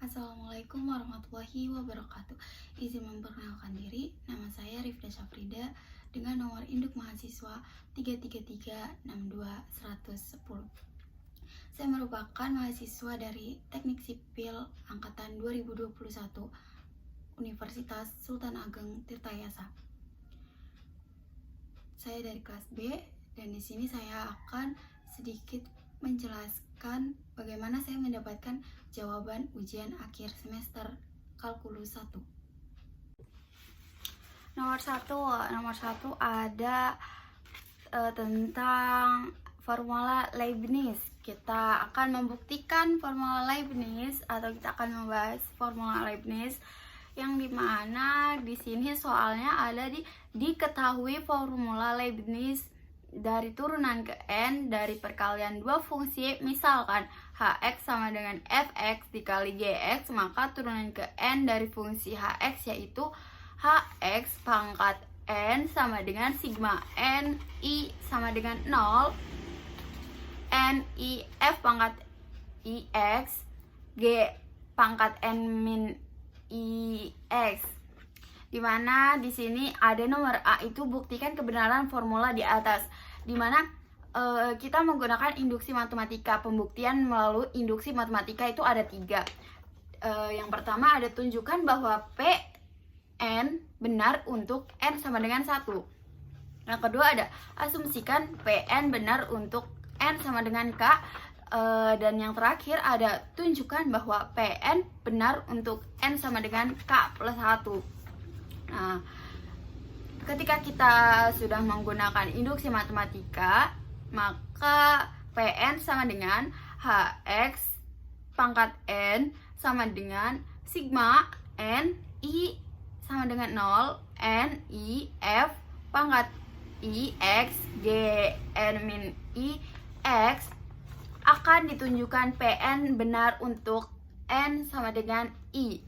Assalamualaikum warahmatullahi wabarakatuh. Izin memperkenalkan diri, nama saya Rifda Syafrida dengan nomor induk mahasiswa 333621110. Saya merupakan mahasiswa dari Teknik Sipil Angkatan 2021 Universitas Sultan Ageng Tirtayasa. Saya dari kelas B dan di sini saya akan sedikit menjelaskan bagaimana saya mendapatkan jawaban ujian akhir semester kalkulus 1. Nomor satu ada tentang formula Leibniz. Kita akan membuktikan formula Leibniz atau kita akan membahas formula Leibniz yang dimana di sini soalnya ada diketahui formula Leibniz dari turunan ke n dari perkalian dua fungsi, misalkan hx sama dengan fx dikali gx, maka turunan ke n dari fungsi hx yaitu hx pangkat n sama dengan sigma n i sama dengan 0 n i f pangkat ix g pangkat n min ix, dimana di sini ada nomor A itu buktikan kebenaran formula di atas, dimana kita menggunakan induksi matematika. Pembuktian melalui induksi matematika itu ada 3. Yang pertama ada tunjukkan bahwa Pn benar untuk n sama dengan 1. Yang kedua ada asumsikan Pn benar untuk n sama dengan k. Dan yang terakhir ada tunjukkan bahwa Pn benar untuk n sama dengan k plus 1. Nah, ketika kita sudah menggunakan induksi matematika, maka Pn sama dengan hx pangkat n sama dengan sigma n i sama dengan 0 n i f pangkat ix g n min ix akan ditunjukkan Pn benar untuk n sama dengan i.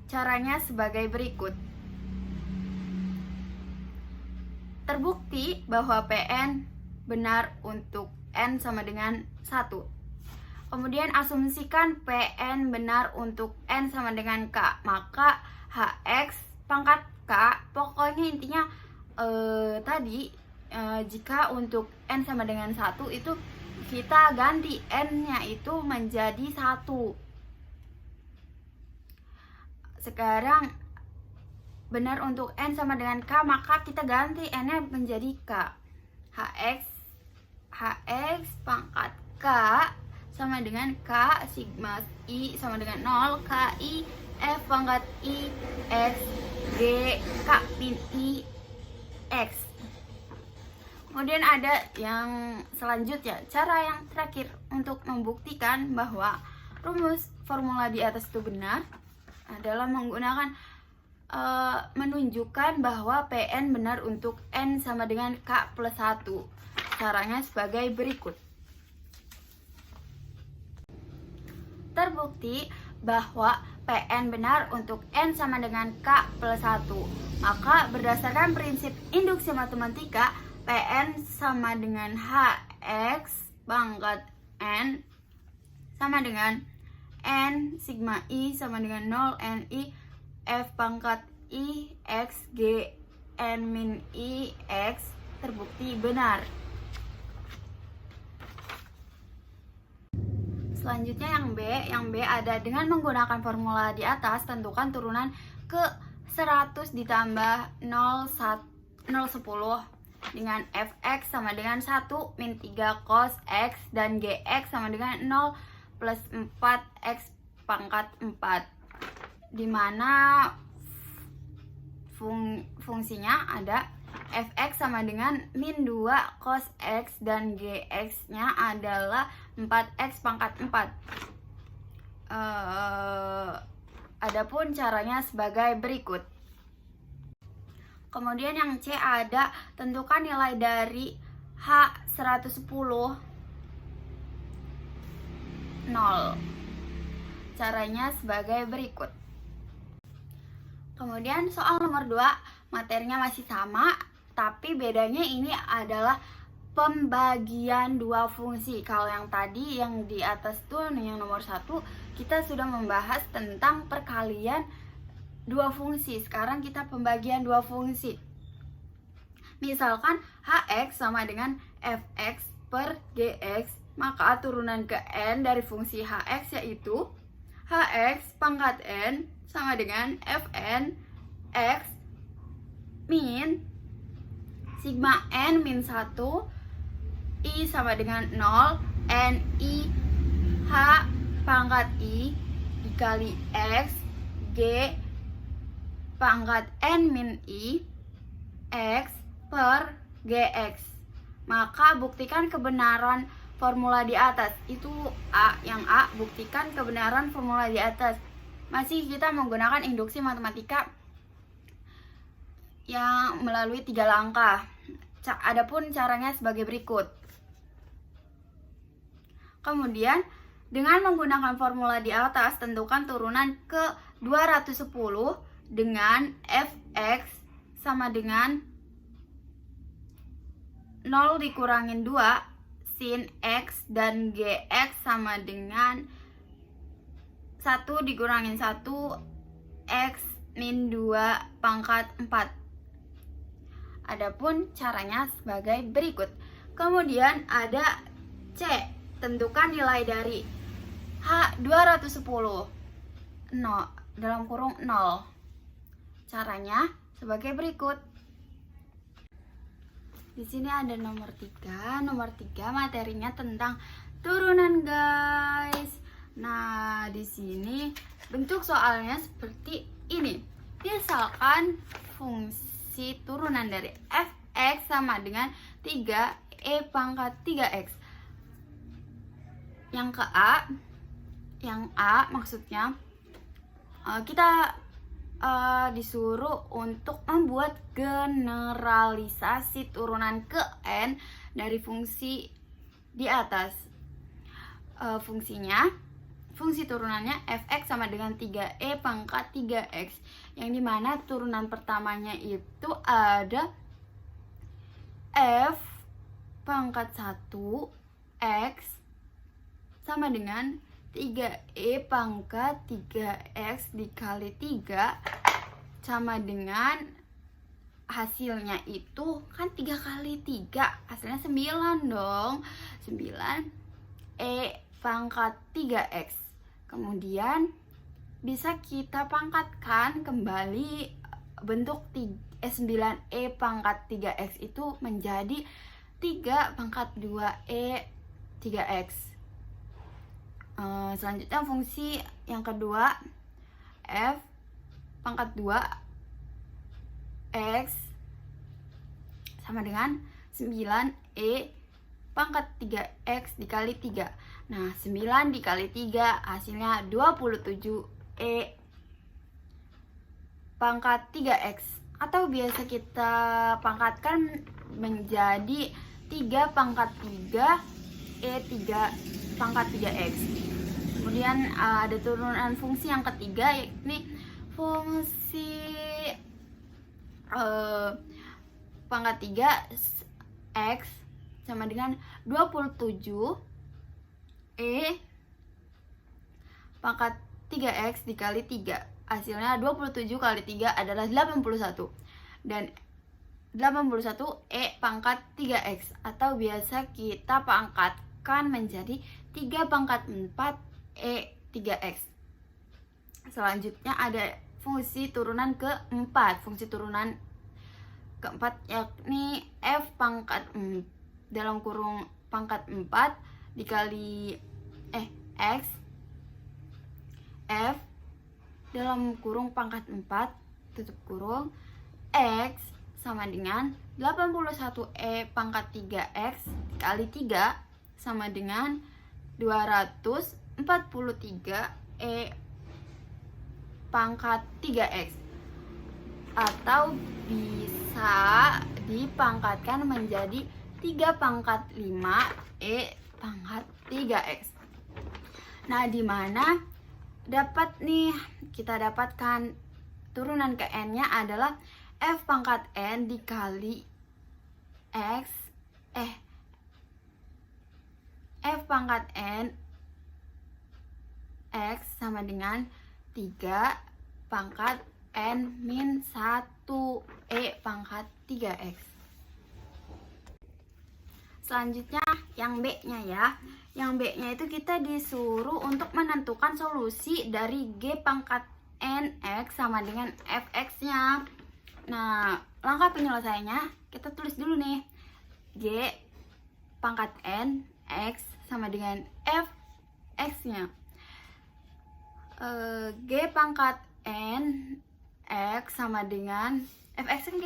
Caranya sebagai berikut. Terbukti bahwa Pn benar untuk n sama dengan 1. Kemudian asumsikan Pn benar untuk n sama dengan k, maka hx pangkat k, pokoknya intinya jika untuk n sama dengan 1 itu kita ganti n-nya itu menjadi 1. Sekarang benar untuk n sama dengan k, maka kita ganti n-nya menjadi k. hx pangkat k sama dengan k sigma i sama dengan 0 ki f pangkat i x g k min i x. Kemudian ada yang selanjutnya, cara yang terakhir untuk membuktikan bahwa rumus formula di atas itu benar adalah menggunakan menunjukkan bahwa Pn benar untuk n sama dengan k plus 1. Caranya sebagai berikut. Terbukti bahwa Pn benar untuk n sama dengan k plus 1. Maka berdasarkan prinsip induksi matematika, Pn sama dengan hx pangkat n sama dengan n sigma i sama dengan 0 n i f pangkat i x g n min i x terbukti benar. Selanjutnya yang B ada dengan menggunakan formula di atas, tentukan turunan ke 100 ditambah 0, 10 dengan fx sama dengan 1 min 3 cos x dan gx sama dengan 0 plus 4x pangkat 4, dimana fungsinya ada fx sama dengan min 2 cos x dan gx nya adalah 4x pangkat 4. Adapun caranya sebagai berikut. Kemudian yang C ada tentukan nilai dari H110 0. Caranya sebagai berikut. Kemudian soal nomor 2, materinya masih sama, tapi bedanya ini adalah pembagian dua fungsi. Kalau yang tadi yang di atas tuh yang nomor 1 kita sudah membahas tentang perkalian dua fungsi. Sekarang kita pembagian dua fungsi. Misalkan hx sama dengan fx per gx, maka turunan ke n dari fungsi hx yaitu hx pangkat n sama dengan fn x min sigma n min 1 I sama dengan 0 n I h pangkat I dikali x g pangkat n min I x per gx. Maka buktikan kebenaran formula di atas. Itu A, yang A, buktikan kebenaran formula di atas. Masih kita menggunakan induksi matematika yang melalui 3 langkah. Adapun caranya sebagai berikut. Kemudian dengan menggunakan formula di atas, tentukan turunan ke 210 dengan fx sama dengan 0 dikurangin 2 sin x dan gx sama dengan 1 dikurangin 1 x min 2 pangkat 4. Adapun caranya sebagai berikut. Kemudian ada C, tentukan nilai dari H 210 0 dalam kurung 0. Caranya sebagai berikut. Di sini ada nomor 3. Nomor 3 materinya tentang turunan, guys. Nah, di sini bentuk soalnya seperti ini. Misalkan fungsi turunan dari fx sama dengan 3e pangkat 3x. Yang A maksudnya kita disuruh untuk membuat generalisasi turunan ke n dari fungsi di atas. Fungsi turunannya fx sama dengan 3e pangkat 3x, yang dimana turunan pertamanya itu ada f pangkat 1x sama dengan 3e pangkat 3x dikali 3 sama dengan hasilnya itu kan 3 kali 3 hasilnya 9 dong, 9e pangkat 3x. Kemudian bisa kita pangkatkan kembali bentuk 9e pangkat 3x itu menjadi 3 pangkat 2e 3x. Selanjutnya fungsi yang kedua, f pangkat 2 x sama dengan 9e pangkat 3x dikali 3. Nah, 9 dikali 3 hasilnya 27e pangkat 3x, atau biasa kita pangkatkan menjadi 3 pangkat 3 e 3 pangkat 3x. Kemudian ada turunan fungsi yang ketiga, yakni fungsi pangkat 3 x sama dengan 27 e pangkat 3x dikali 3. Hasilnya 27 kali 3 adalah 81, dan 81 e pangkat 3x, atau biasa kita pangkatkan menjadi 3 pangkat 4 e 3x. Selanjutnya ada fungsi turunan keempat. Fungsi turunan keempat yakni f pangkat dalam kurung pangkat 4 dikali x f dalam kurung pangkat 4 tutup kurung x sama dengan 81e pangkat 3x dikali 3 sama dengan 243e pangkat 3x, atau bisa dipangkatkan menjadi 3 pangkat 5e pangkat 3x. Nah, di mana kita dapatkan turunan ke n-nya adalah f pangkat n dikali F pangkat N X sama dengan 3 pangkat N min 1 E pangkat 3X. Selanjutnya yang B-nya ya. Yang B-nya itu kita disuruh untuk menentukan solusi dari G pangkat NX sama dengan Fx-nya. Nah, langkah penyelesaiannya kita tulis dulu nih. G pangkat N X sama dengan Fx-nya. G pangkat N X sama dengan Fx kan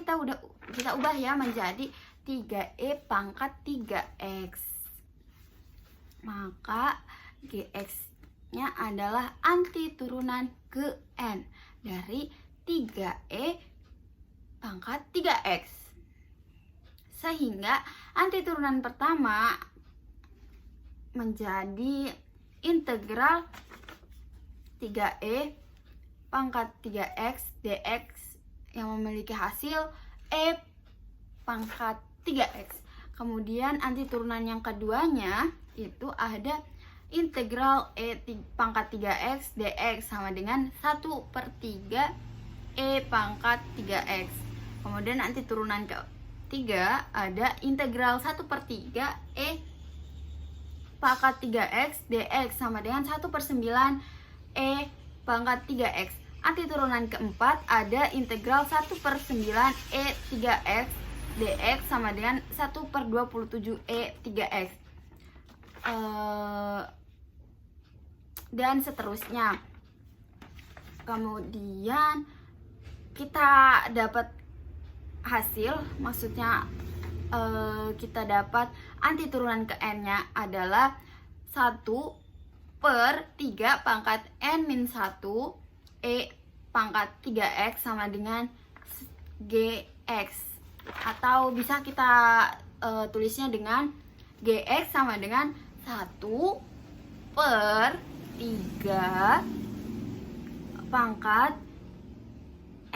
kita ubah ya menjadi 3E pangkat 3X. Maka Gx-nya adalah anti turunan ke N dari 3E pangkat 3X. Sehingga anti turunan pertama menjadi integral 3E pangkat 3X dx yang memiliki hasil E pangkat 3X. Kemudian anti turunan yang keduanya itu ada integral E pangkat 3X dx sama dengan 1/3 E pangkat 3X. Kemudian anti turunan ketiga ada integral 1/3 E pangkat 3X dx sama dengan 1/9 E pangkat 3X. Anti turunan keempat ada integral 1/9 E 3X dx sama dengan 1/27 E 3X. Dan seterusnya. Kemudian kita dapat hasil, maksudnya kita dapat anti turunan ke N-nya adalah 1/3 pangkat N min 1 E pangkat 3X sama dengan Gx. Atau bisa kita tulisnya dengan Gx sama dengan 1/3 pangkat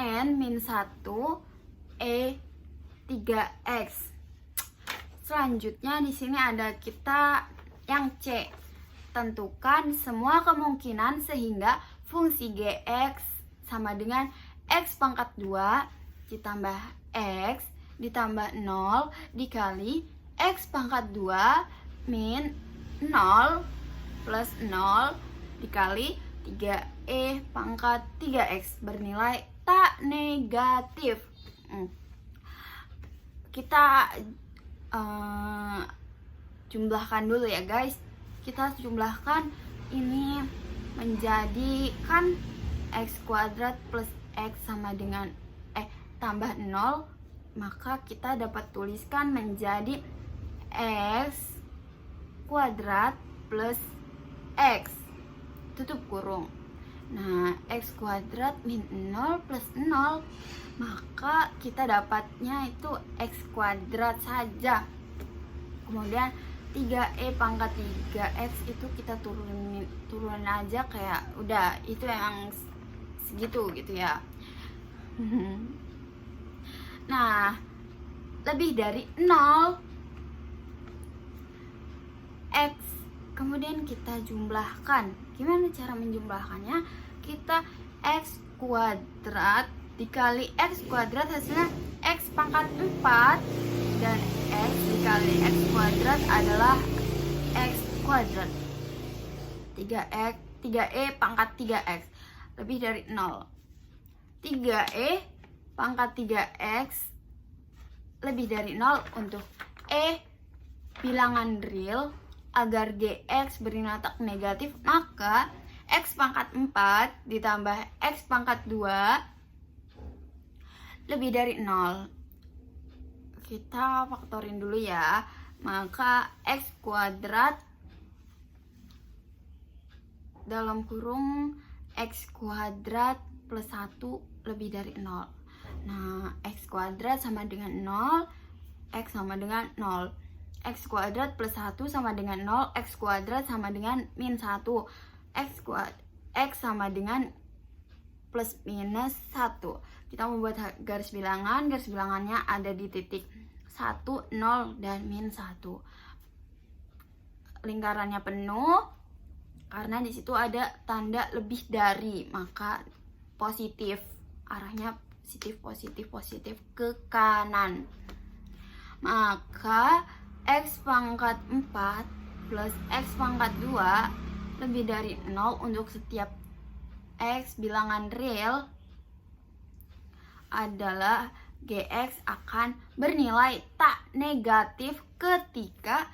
N min 1 E 3X. Selanjutnya di sini ada kita yang C. Tentukan semua kemungkinan sehingga fungsi Gx sama dengan X pangkat 2 ditambah X ditambah 0 dikali X pangkat 2 min 0 plus 0 dikali 3E pangkat 3X bernilai tak negatif. Kita jumlahkan dulu ya guys. Kita jumlahkan ini menjadi kan X kuadrat plus X sama dengan tambah 0, maka kita dapat tuliskan menjadi X kuadrat plus X tutup kurung. Nah, X kuadrat min 0 plus 0, maka kita dapatnya itu X kuadrat saja. Kemudian 3E pangkat 3X itu kita turunin aja, kayak udah itu yang segitu gitu ya. Nah, lebih dari 0 X, kemudian kita jumlahkan. Gimana cara menjumlahkannya? Kita X kuadrat dikali X kuadrat hasilnya X pangkat 4, dan X dikali X kuadrat adalah X kuadrat 3E pangkat 3X lebih dari 0. 3E pangkat 3X lebih dari 0 untuk E bilangan real. Agar Gx bernilai tak negatif, maka X pangkat 4 ditambah X pangkat 2 lebih dari 0. Kita faktorin dulu ya. Maka X kuadrat dalam kurung X kuadrat plus 1 lebih dari 0. Nah, X kuadrat sama dengan 0, X sama dengan 0. X kuadrat plus 1 sama dengan 0, X kuadrat sama dengan min 1, X sama dengan plus minus 1. Kita membuat garis bilangannya ada di titik 1, 0, dan min 1. lingkarannya penuh karena di situ ada tanda lebih dari, maka positif, arahnya positif ke kanan. Maka X pangkat 4 plus X pangkat 2 lebih dari 0 untuk setiap X bilangan real adalah GX akan bernilai tak negatif ketika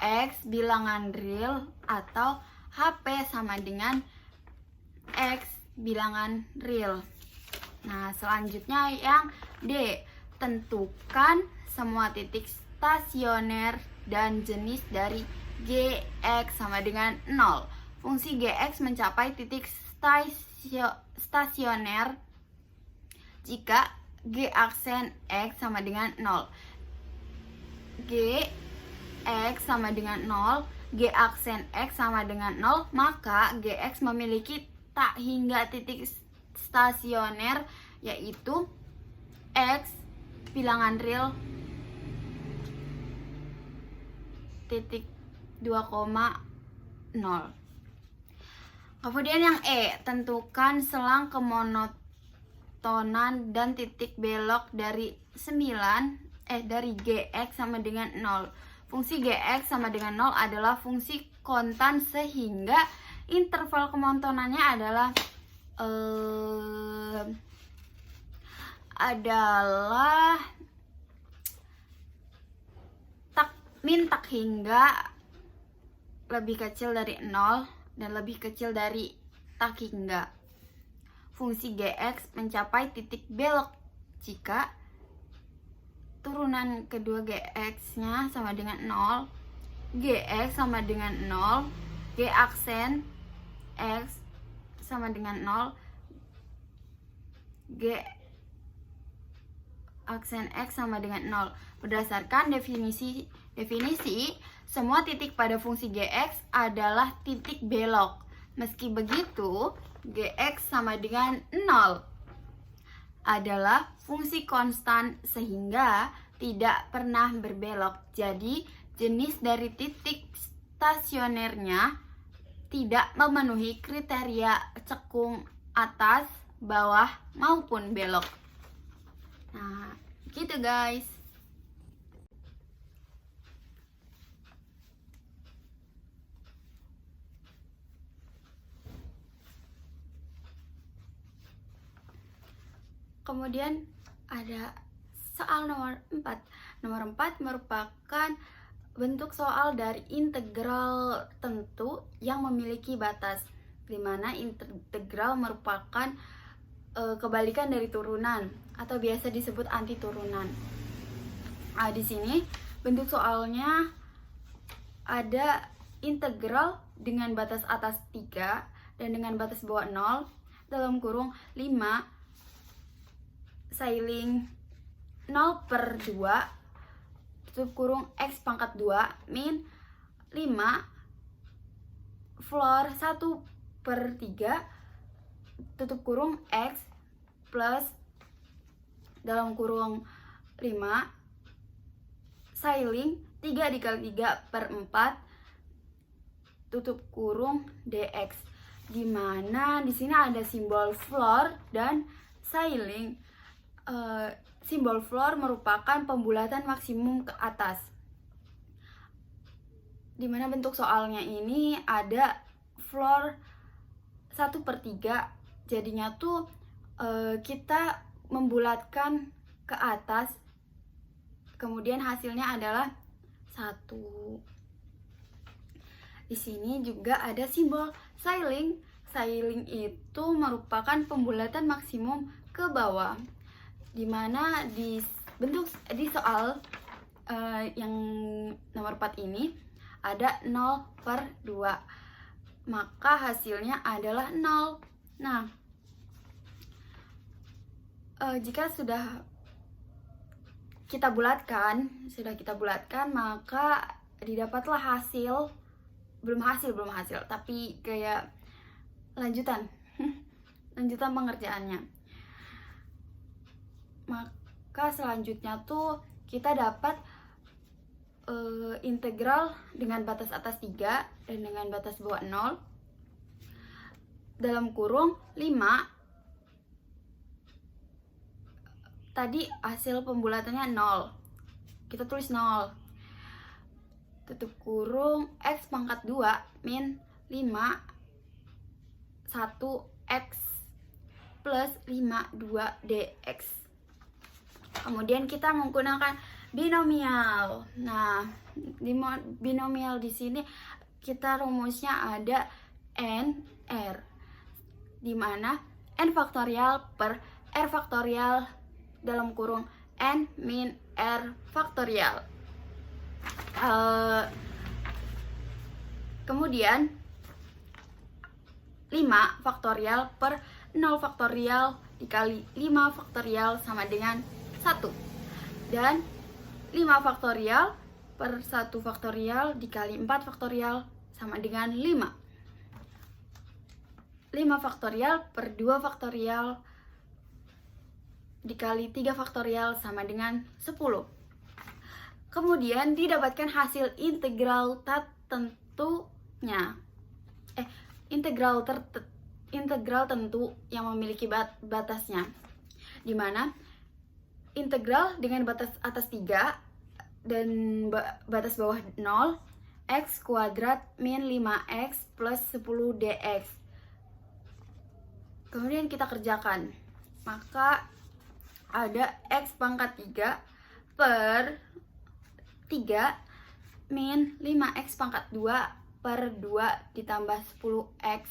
X bilangan real atau HP sama dengan X bilangan real. Nah, selanjutnya yang D, tentukan semua titik stasioner dan jenis dari GX sama dengan 0. Fungsi GX mencapai titik stasioner jika G aksen X sama dengan 0. G X sama dengan 0, G aksen X sama dengan 0, maka GX memiliki tak hingga titik stasioner, yaitu X bilangan real titik 2,0. Kemudian yang E, tentukan selang kemonotonan dan titik belok dari dari GX sama dengan 0. Fungsi GX sama dengan 0 adalah fungsi kontan sehingga interval kemonotonannya adalah min tak hingga lebih kecil dari 0 dan lebih kecil dari tak hingga. Fungsi GX mencapai titik belok jika turunan kedua GX-nya sama dengan 0, GX sama dengan 0, G aksen X sama dengan 0, G aksen X sama dengan 0. Berdasarkan definisi, semua titik pada fungsi GX adalah titik belok. Meski begitu, GX sama dengan 0 adalah fungsi konstan sehingga tidak pernah berbelok. Jadi, jenis dari titik stasionernya tidak memenuhi kriteria cekung atas, bawah, maupun belok. Nah, gitu guys. Kemudian ada soal nomor 4. Nomor 4 merupakan bentuk soal dari integral tentu yang memiliki batas, di mana integral merupakan kebalikan dari turunan atau biasa disebut anti turunan. Nah, di sini bentuk soalnya ada integral dengan batas atas 3 dan dengan batas bawah 0 dalam kurung 5 sailing 0/2 tutup kurung X pangkat 2 min 5 floor 1/3 tutup kurung X plus dalam kurung 5 sailing 3 dikali 3/4 tutup kurung DX, dimana di sini ada simbol floor dan sailing. Simbol floor merupakan pembulatan maksimum ke atas, dimana bentuk soalnya ini ada floor 1/3, jadinya tuh kita membulatkan ke atas, kemudian hasilnya adalah 1. Di sini juga ada simbol sailing. Sailing itu merupakan pembulatan maksimum ke bawah, dimana di soal yang nomor 4 ini ada 0/2, maka hasilnya adalah 0. Nah, jika sudah kita bulatkan, maka didapatlah hasil, belum hasil, tapi kayak lanjutan pengerjaannya. Maka selanjutnya tuh kita dapat integral dengan batas atas 3 dan dengan batas bawah 0 dalam kurung 5. Tadi hasil pembulatannya 0, kita tulis 0, tutup kurung x pangkat 2 min 5 1x plus 5 2 dx. Kemudian kita menggunakan binomial. Nah, di binomial di sini kita rumusnya ada n r, di mana n faktorial per r faktorial dalam kurung n min r faktorial. Kemudian 5 faktorial per 0 faktorial dikali 5 faktorial sama dengan 1. Dan 5 faktorial per 1 faktorial dikali 4 faktorial sama dengan 5. 5 faktorial per 2 faktorial dikali 3 faktorial sama dengan 10. Kemudian didapatkan hasil integral tentunya. Integral tentu yang memiliki batasnya, di mana integral dengan batas atas 3 dan batas bawah 0, x kuadrat min 5x plus 10 dx. Kemudian kita kerjakan, maka ada x pangkat 3 per 3 min 5x pangkat 2 per 2 ditambah 10x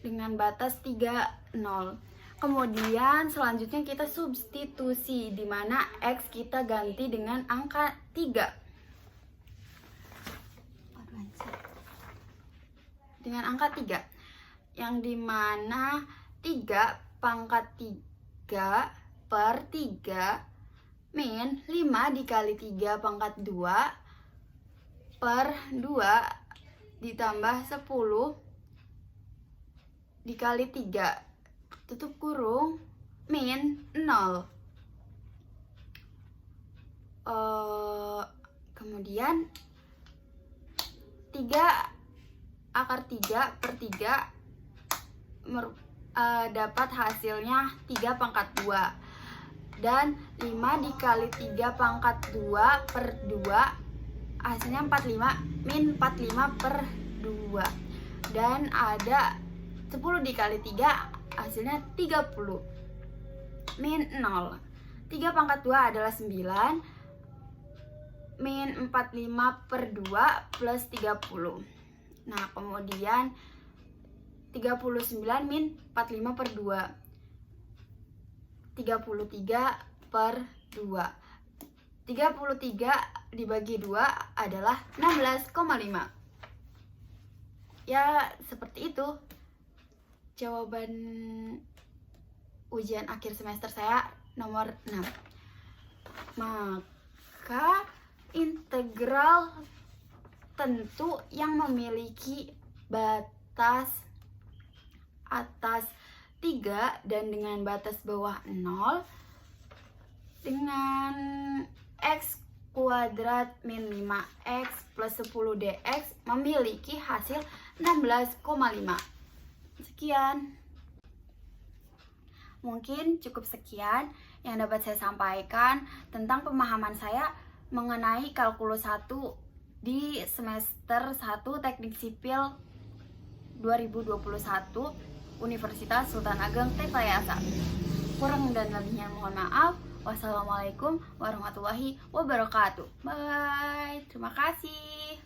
dengan batas 3, 0. Kemudian selanjutnya kita substitusi, di mana x kita ganti dengan angka 3. Dengan angka 3, yang dimana 3 pangkat 3 per 3 min 5 dikali 3 pangkat 2 per 2 ditambah 10 dikali 3 tutup kurung min 0. Kemudian 3 akar 3 per 3 dapat hasilnya 3 pangkat 2, dan 5 dikali 3 pangkat 2 per 2 hasilnya 45 min 45 per 2, dan ada 10 dikali 3 hasilnya 30 min 0. 3 pangkat 2 adalah 9 min 45 per 2 plus 30. Nah, kemudian 39 min 45 per 2, 33 per 2. 33 dibagi 2 adalah 16,5. Ya, seperti itu jawaban ujian akhir semester saya nomor 6. Maka integral tentu yang memiliki batas atas 3 dan dengan batas bawah 0 dengan x kuadrat min 5x plus 10 dx memiliki hasil 16,5. Sekian. Mungkin cukup sekian yang dapat saya sampaikan tentang pemahaman saya mengenai kalkulus 1 di semester 1 Teknik Sipil 2021 Universitas Sultan Ageng Teklayasa. Kurang dan lebihnya mohon maaf. Wassalamualaikum warahmatullahi wabarakatuh. Bye. Terima kasih.